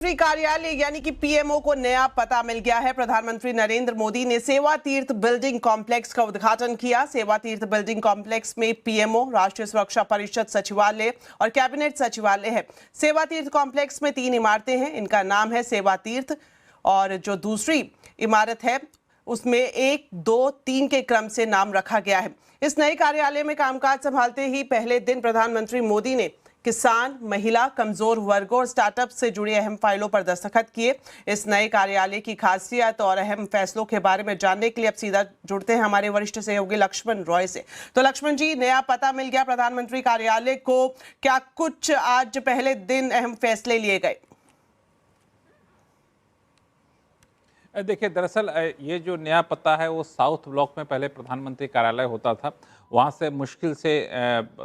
प्रधानमंत्री कार्यालय यानी कि पीएमओ को नया पता मिल गया है। प्रधानमंत्री नरेंद्र मोदी ने सेवा तीर्थ बिल्डिंग कॉम्प्लेक्स का उद्घाटन किया। सेवा तीर्थ बिल्डिंग कॉम्प्लेक्स में पीएमओ, राष्ट्रीय सुरक्षा परिषद सचिवालय और कैबिनेट सचिवालय है। सेवा तीर्थ कॉम्प्लेक्स में 3 इमारतें हैं। इनका नाम है सेवा तीर्थ और जो दूसरी इमारत है उसमें 1, 2, 3 के क्रम से नाम रखा गया है। इस नए कार्यालय में कामकाज संभालते ही पहले दिन प्रधानमंत्री मोदी ने किसान, महिला, कमजोर वर्गों और स्टार्टअप से जुड़ी अहम फाइलों पर दस्तखत किए। इस नए कार्यालय की खासियत और अहम फैसलों के बारे में जानने के लिए अब सीधा जुड़ते हैं हमारे वरिष्ठ सहयोगी लक्ष्मण रॉय से। तो लक्ष्मण जी, नया पता मिल गया प्रधानमंत्री कार्यालय को, क्या कुछ आज पहले दिन अहम फैसले लिए गए? देखिए, दरअसल ये जो नया पता है वो साउथ ब्लॉक में पहले प्रधानमंत्री कार्यालय होता था। वहाँ से मुश्किल से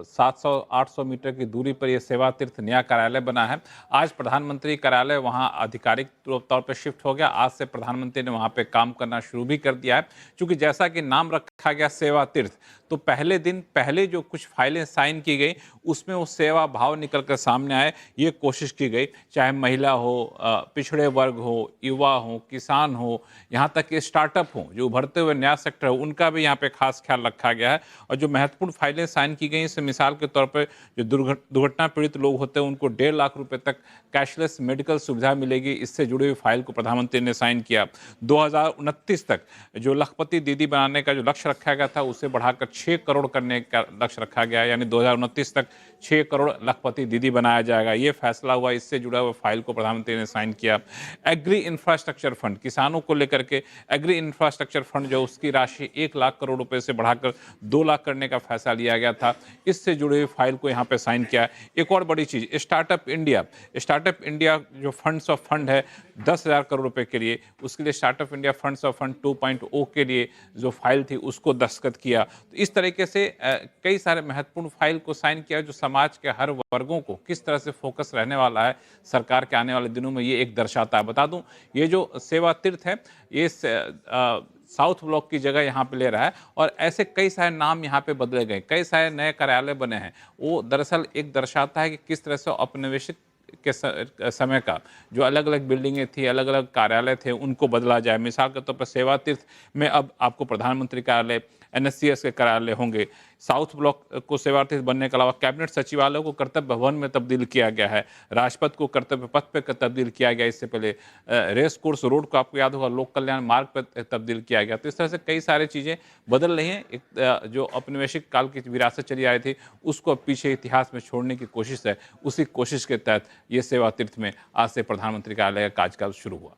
700-800 मीटर की दूरी पर ये सेवा तीर्थ नया कार्यालय बना है। आज प्रधानमंत्री कार्यालय वहाँ आधिकारिक तौर पर शिफ्ट हो गया। आज से प्रधानमंत्री ने वहाँ पे काम करना शुरू भी कर दिया है। क्योंकि जैसा कि नाम रखा गया सेवा तीर्थ, तो पहले दिन पहले जो कुछ फाइलें साइन की गई उसमें वो सेवा भाव निकल कर सामने आए, ये कोशिश की गई। चाहे महिला हो, पिछड़े वर्ग हो, युवा हो, किसान हो, यहाँ तक कि स्टार्टअप हो, जो उभरते हुए नया सेक्टर हो, उनका भी यहाँ पे खास ख्याल रखा गया है। और जो महत्वपूर्ण फाइलें साइन की गई, इससे मिसाल के तौर पर जो दुर्घटना पीड़ित लोग होते हैं उनको 1.5 लाख रुपए तक कैशलेस मेडिकल सुविधा मिलेगी। इससे जुड़ी हुई फाइल को प्रधानमंत्री ने साइन किया। 2029 तक जो लखपति दीदी बनाने का जो लक्ष्य रखा गया था उसे बढ़ाकर 6 करोड़ करने का लक्ष्य रखा गया है। यानी 2029 तक 6 करोड़ लखपति दीदी बनाया जाएगा, ये फैसला हुआ। इससे जुड़ा हुआ फाइल को प्रधानमंत्री ने साइन किया। एग्री इंफ्रास्ट्रक्चर फंड, किसानों को लेकर के एग्री इंफ्रास्ट्रक्चर फंड जो उसकी राशि 1 लाख करोड़ रुपए से बढ़ाकर 2 लाख करने का फैसला लिया गया था। इससे जुड़ी हुई फाइल को यहाँ पे साइन किया। एक और बड़ी चीज, स्टार्टअप इंडिया जो फंड्स ऑफ फंड है 10,000 करोड़ रुपए के लिए, उसके लिए startup India funds of fund 2.0 के लिए जो फाइल थी उसको दस्तखत किया। तो इस तरीके से कई सारे महत्वपूर्ण फाइल को साइन किया जो समाज के हर वर्गों को किस तरह से फोकस रहने वाला है सरकार के आने वाले दिनों में, ये एक दर्शाता है। बता दूं, ये जो सेवा तीर्थ है ये साउथ ब्लॉक की जगह यहाँ पे ले रहा है और ऐसे कई सारे नाम यहाँ पे बदले गए, कई सारे नए कार्यालय बने हैं। वो दरअसल एक दर्शाता है कि किस तरह से औपनिवेशिक के समय का जो अलग अलग बिल्डिंगें थी, अलग अलग कार्यालय थे, उनको बदला जाए। मिसाल के तौर पर सेवा तीर्थ में अब आपको प्रधानमंत्री कार्यालय, एनएससीएस के कार्यालय होंगे। साउथ ब्लॉक को सेवा तीर्थ बनने के अलावा कैबिनेट सचिवालय को कर्तव्य भवन में तब्दील किया गया है। राजपथ को कर्तव्य पथ पे तब्दील किया गया। इससे पहले रेस कोर्स रोड को आपको याद होगा लोक कल्याण मार्ग पर तब्दील किया गया। तो इस तरह से कई सारी चीज़ें बदल रही हैं। एक जो औपनिवेशिक काल की विरासत चली आ रही थी उसको पीछे इतिहास में छोड़ने की कोशिश है। उसी कोशिश के तहत ये सेवा तीर्थ में आज से प्रधानमंत्री कार्यालय का काजकाज शुरू हुआ।